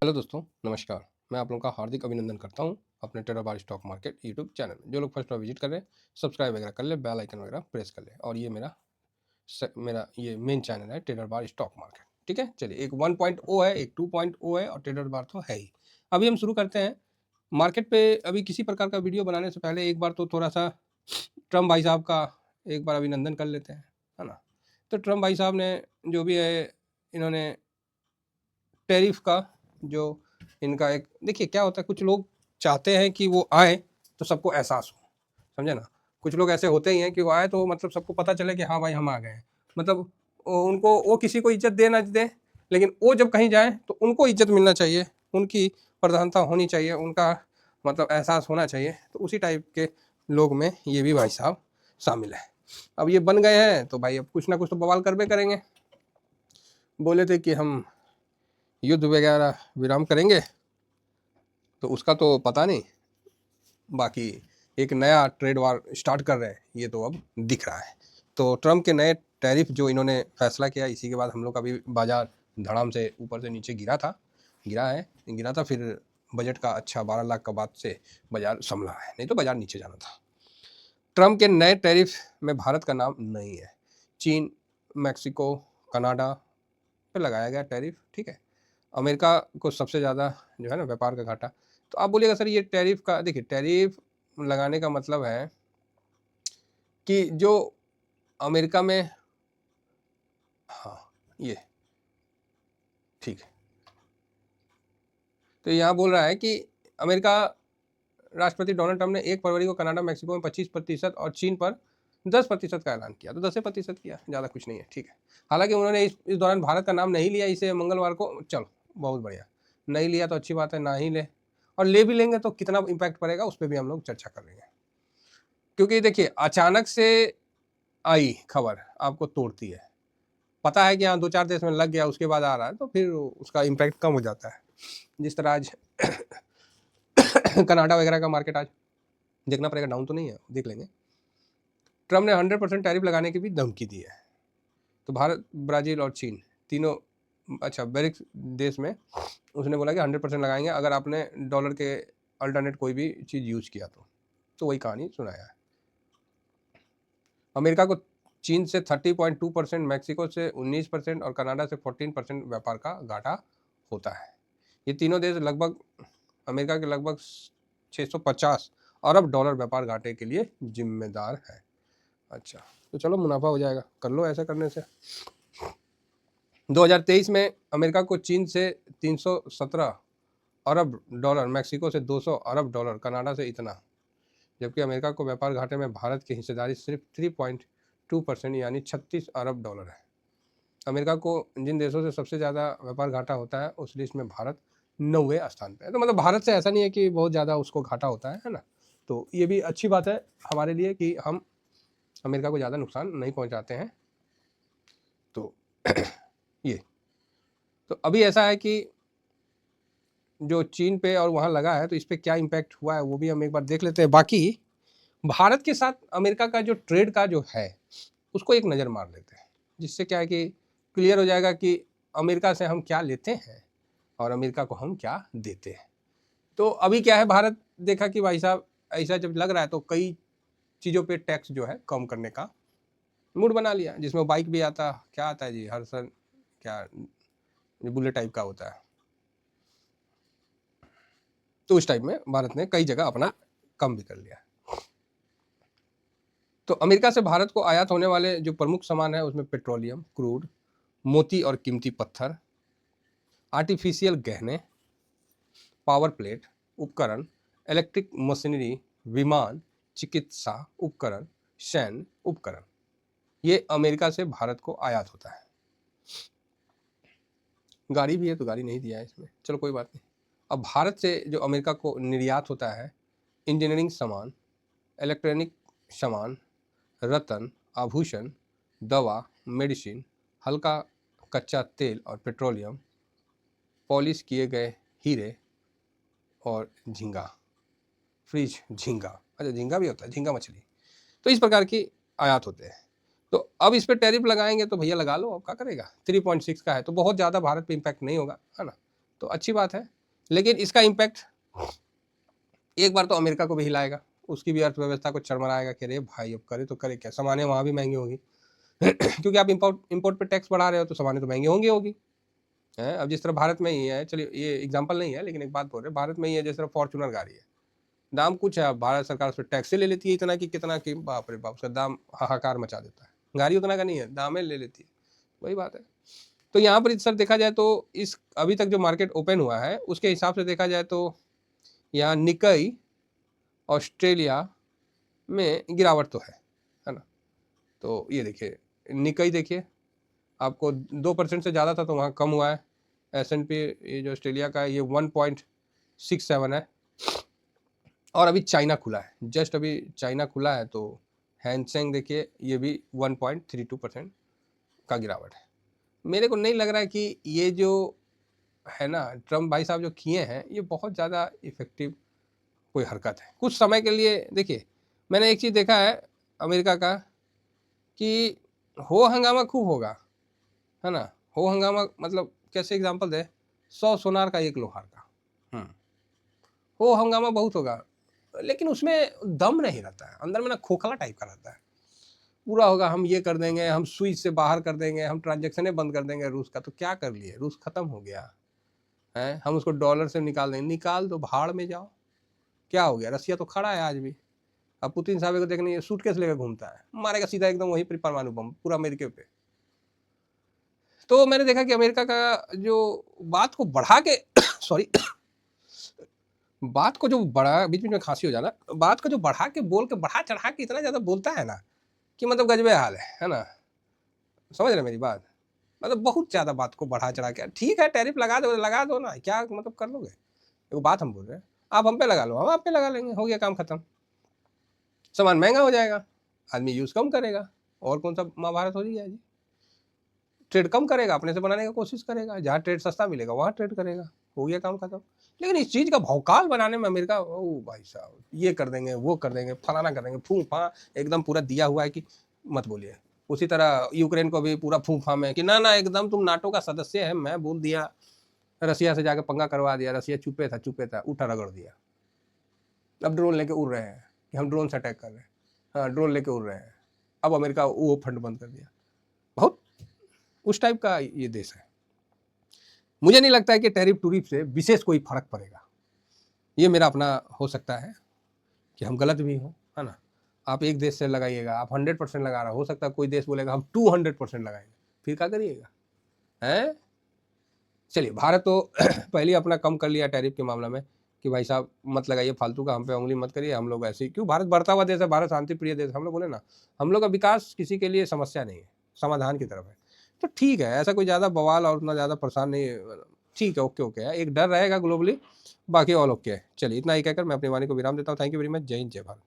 Hello दोस्तों, नमस्कार। मैं आप लोगों का हार्दिक अभिनंदन करता हूं अपने ट्रेडर बार स्टॉक मार्केट यूट्यूब चैनल में। जो लोग फर्स्ट बार विजिट कर रहे हैं, सब्सक्राइब वगैरह कर ले, बेल आइकन वगैरह प्रेस कर ले। और ये मेरा ये मेन चैनल है ट्रेडर बार स्टॉक मार्केट। ठीक है, चलिए। एक 1.0 है, एक 2.0 है और ट्रेडर बार तो है ही। अभी हम शुरू करते हैं मार्केट पे। अभी किसी प्रकार का वीडियो बनाने से पहले एक बार तो थोड़ा सा ट्रम्प भाई साहब का एक बार अभिनंदन कर लेते हैं, है ना। तो ट्रम्प भाई साहब ने जो भी है, इन्होंने टैरिफ का जो इनका एक, देखिए क्या होता है, कुछ लोग चाहते हैं कि वो आए तो सबको एहसास हो, समझे ना। कुछ लोग ऐसे होते ही हैं कि वो आए तो मतलब सबको पता चले कि हाँ भाई हम आ गए हैं। मतलब उनको, वो किसी को इज्जत दे ना दे, लेकिन वो जब कहीं जाए तो उनको इज्जत मिलना चाहिए, उनकी प्रधानता होनी चाहिए, उनका मतलब एहसास होना चाहिए। तो उसी टाइप के लोग में ये भी भाई साहब शामिल है। अब ये बन गए हैं तो भाई अब कुछ ना कुछ तो बवाल करबे करेंगे। बोले थे कि हम युद्ध वगैरह विराम करेंगे, तो उसका तो पता नहीं। बाकी एक नया ट्रेड वार स्टार्ट कर रहे हैं, ये तो अब दिख रहा है। तो ट्रम्प के नए टैरिफ जो इन्होंने फैसला किया, इसी के बाद हम लोग का भी बाजार धड़ाम से ऊपर से नीचे गिरा था। फिर बजट का अच्छा 12 लाख का बाद से बाजार संभला है, नहीं तो बाजार नीचे जाना था। ट्रम्प के नए टैरिफ में भारत का नाम नहीं है। चीन, मैक्सिको, कनाडा पे लगाया गया टैरिफ, ठीक है। अमेरिका को सबसे ज़्यादा जो है ना व्यापार का घाटा। तो आप बोलिएगा सर ये टैरिफ का, देखिए टैरिफ लगाने का मतलब है कि जो अमेरिका में, हाँ ये ठीक है। तो यहाँ बोल रहा है कि अमेरिका राष्ट्रपति डोनाल्ड ट्रंप ने 1 फरवरी को कनाडा, मैक्सिको में 25% और चीन पर 10% का ऐलान किया। तो 10% किया, ज़्यादा कुछ नहीं है, ठीक है। हालांकि उन्होंने इस दौरान भारत का नाम नहीं लिया, इसे मंगलवार को, चलो बहुत बढ़िया, नहीं लिया तो अच्छी बात है, ना ही ले। और ले भी लेंगे तो कितना इम्पैक्ट पड़ेगा उस पर भी हम लोग चर्चा कर लेंगे। क्योंकि देखिए अचानक से आई खबर आपको तोड़ती है। पता है कि हाँ 2-4 देश में लग गया, उसके बाद आ रहा है तो फिर उसका इम्पैक्ट कम हो जाता है। जिस तरह आज कनाडा वगैरह का मार्केट आज देखना पड़ेगा, डाउन तो नहीं है, देख लेंगे। ट्रम्प ने 100% टैरिफ लगाने की भी धमकी दी है। तो भारत, ब्राजील और चीन तीनों, अच्छा ब्रिक्स देश में उसने बोला कि 100% लगाएंगे अगर आपने डॉलर के अल्टरनेट कोई भी चीज़ यूज किया तो वही कहानी सुनाया है। अमेरिका को चीन से 30.2%, मैक्सिको से 19% और कनाडा से 14% व्यापार का घाटा होता है। ये तीनों देश लगभग अमेरिका के लगभग 650 अरब डॉलर व्यापार घाटे के लिए जिम्मेदार है। अच्छा, तो चलो मुनाफा हो जाएगा, कर लो ऐसा करने से। 2023 में अमेरिका को चीन से 317 अरब डॉलर, मैक्सिको से 200 अरब डॉलर, कनाडा से इतना। जबकि अमेरिका को व्यापार घाटे में भारत की हिस्सेदारी सिर्फ 3.2% यानी 36 अरब डॉलर है। अमेरिका को जिन देशों से सबसे ज़्यादा व्यापार घाटा होता है उस लिस्ट में भारत 9वें स्थान पे है। तो मतलब भारत से ऐसा नहीं है कि बहुत ज़्यादा उसको घाटा होता है ना। तो ये भी अच्छी बात है हमारे लिए कि हम अमेरिका को ज़्यादा नुकसान नहीं पहुंचाते हैं। तो ये तो अभी ऐसा है कि जो चीन पे और वहाँ लगा है तो इस पर क्या इम्पैक्ट हुआ है वो भी हम एक बार देख लेते हैं। बाकी भारत के साथ अमेरिका का जो ट्रेड का जो है उसको एक नज़र मार लेते हैं, जिससे क्या है कि क्लियर हो जाएगा कि अमेरिका से हम क्या लेते हैं और अमेरिका को हम क्या देते हैं। तो अभी क्या है, भारत देखा कि भाई साहब ऐसा जब लग रहा है तो कई चीज़ों पे टैक्स जो है कम करने का मूड बना लिया, जिसमें बाइक भी आता, क्या आता है जी, हर्सन क्या, बुलेट टाइप का होता है। तो उस टाइप में भारत ने कई जगह अपना कम भी कर लिया। तो अमेरिका से भारत को आयात होने वाले जो प्रमुख सामान है उसमें पेट्रोलियम, क्रूड, मोती और कीमती पत्थर, आर्टिफिशियल गहने, पावर प्लेट, उपकरण, इलेक्ट्रिक मशीनरी, विमान, चिकित्सा उपकरण, सैन्य उपकरण, ये अमेरिका से भारत को आयात होता है। गाड़ी भी है तो गाड़ी नहीं दिया है इसमें, चलो कोई बात नहीं। अब भारत से जो अमेरिका को निर्यात होता है, इंजीनियरिंग सामान, इलेक्ट्रॉनिक सामान, रत्न, आभूषण, दवा, मेडिसिन, हल्का कच्चा तेल और पेट्रोलियम, पॉलिश किए गए हीरे और झींगा, फ्रिज झींगा, अच्छा झींगा भी होता है, झींगा मछली। तो इस प्रकार की आयात होते हैं। तो अब इस पर टैरिफ लगाएंगे तो भैया लगा लो, अब क्या करेगा। 3.6 का है तो बहुत ज़्यादा भारत पे इम्पैक्ट नहीं होगा, है ना। तो अच्छी बात है। लेकिन इसका इम्पैक्ट एक बार तो अमेरिका को भी हिलाएगा, उसकी भी अर्थव्यवस्था को चरमराएगा कि अरे भाई अब करे तो करे क्या, सामानें वहाँ भी महंगी होगी क्योंकि आप इम्पोर्ट पे टैक्स बढ़ा रहे हो तो सामानें तो महंगी होंगी है। अब जिस तरह भारत में ही है, चलिए ये एग्जाम्पल नहीं है लेकिन एक बात बोल रहे, भारत में ही है, जिस तरह फॉर्चुनर गाड़ी है, दाम कुछ है, भारत सरकार उस पर टैक्स ले लेती है इतना कि कितना कि बाप रे बाप, उसका दाम हाहाकार मचा देता है। गाड़ी उतना का नहीं है, दाम ले लेती है, वही बात है। तो यहाँ पर सर देखा जाए तो इस अभी तक जो मार्केट ओपन हुआ है उसके हिसाब से देखा जाए तो यहाँ निकाई ऑस्ट्रेलिया में गिरावट तो है ना। तो ये देखिए निकाई, देखिए आपको 2% से ज़्यादा था तो वहाँ कम हुआ है। S&P ये जो ऑस्ट्रेलिया का है ये 1.67 है। और अभी चाइना खुला है, जस्ट अभी चाइना खुला है, तो हैंसेंग देखिए ये भी 1.32% का गिरावट है। मेरे को नहीं लग रहा है कि ये जो है ना ट्रम्प भाई साहब जो किए हैं ये बहुत ज़्यादा इफेक्टिव कोई हरकत है। कुछ समय के लिए देखिए, मैंने एक चीज़ देखा है अमेरिका का कि हो हंगामा खूब होगा, है ना। हो हंगामा मतलब कैसे एग्जांपल दे, 100 सोनार का 1 लोहार का। हो हंगामा बहुत होगा लेकिन उसमें दम नहीं रहता है, अंदर में ना खोखला टाइप का रहता है। पूरा होगा हम ये कर देंगे, हम स्विच से बाहर कर देंगे, हम ट्रांजेक्शनें बंद कर देंगे रूस का, तो क्या कर लिए, रूस खत्म हो गया है। हम उसको डॉलर से निकाल देंगे, निकाल दो, भाड़ में जाओ, क्या हो गया। रसिया तो खड़ा है आज भी, अब पुतिन साहब को देखने सूटकेस लेकर घूमता है, मारेगा सीधा एकदम वहीं पर परमाणु बम पूरा अमेरिका पे। तो मैंने देखा कि अमेरिका का जो बात को बढ़ा के सॉरी बात को जो बढ़ा, बीच बीच में खांसी हो जाना, बात को जो बढ़ा के बोल के बढ़ा चढ़ा के इतना ज्यादा बोलता है ना कि मतलब गजबे हाल है ना। समझ रहे मेरी बात, मतलब बहुत ज्यादा बात को बढ़ा चढ़ा के, ठीक है टैरिफ लगा दो ना, क्या मतलब कर लोगे। एक बात हम बोल रहे हैं, आप हम पे लगा लो, हम आप पे लगा लेंगे, हो गया काम खत्म, सामान महंगा हो जाएगा, आदमी यूज कम करेगा, और कौन सा महाभारत हो जाएगी। ट्रेड कम करेगा, अपने से बनाने की कोशिश करेगा, जहाँ ट्रेड सस्ता मिलेगा वहाँ ट्रेड करेगा, हो गया काम खत्म। लेकिन इस चीज का भौकाल बनाने में अमेरिका, ओ भाई साहब ये कर देंगे, वो कर देंगे, फलाना कर देंगे, फू फा एकदम पूरा दिया हुआ है कि मत बोलिए। उसी तरह यूक्रेन को भी पूरा फू फा में कि ना ना एकदम तुम नाटो का सदस्य है, मैं बोल दिया, रसिया से जाकर पंगा करवा दिया, रसिया चुपे था उठा रगड़ दिया। अब ड्रोन लेके उड़ रहे हैं कि हम ड्रोन से अटैक कर रहे हैं, हाँ ड्रोन लेके उड़ रहे हैं। अब अमेरिका वो फंड बंद कर दिया, बहुत उस टाइप का ये देश है। मुझे नहीं लगता है कि टैरिफ टूरिफ से विशेष कोई फर्क पड़ेगा। ये मेरा अपना हो सकता है कि हम गलत भी हो, है ना। आप एक देश से लगाइएगा, आप 100% लगा रहा, हो सकता है कोई देश बोलेगा हम 200% लगाएंगे, फिर क्या करिएगा हैं। चलिए भारत तो पहले अपना कम कर लिया टैरिफ के मामला में कि भाई साहब मत लगाइए फालतू का, हम पे उंगली मत करिए, हम लोग ऐसे ही क्यों, भारत बढ़ता हुआ देश है, भारत शांति प्रिय देश, हम लोग बोले ना, हम लोग का विकास किसी के लिए समस्या नहीं है, समाधान की तरफ है। तो ठीक है, ऐसा कोई ज़्यादा बवाल और उतना ज़्यादा परेशान नहीं, ठीक है, ओके ओके है, एक डर रहेगा ग्लोबली, बाकी ऑल ओके है। चलिए इतना ही कहकर मैं अपनी वाणी को विराम देता हूँ। थैंक यू वेरी मच, जय हिंद जय भारत।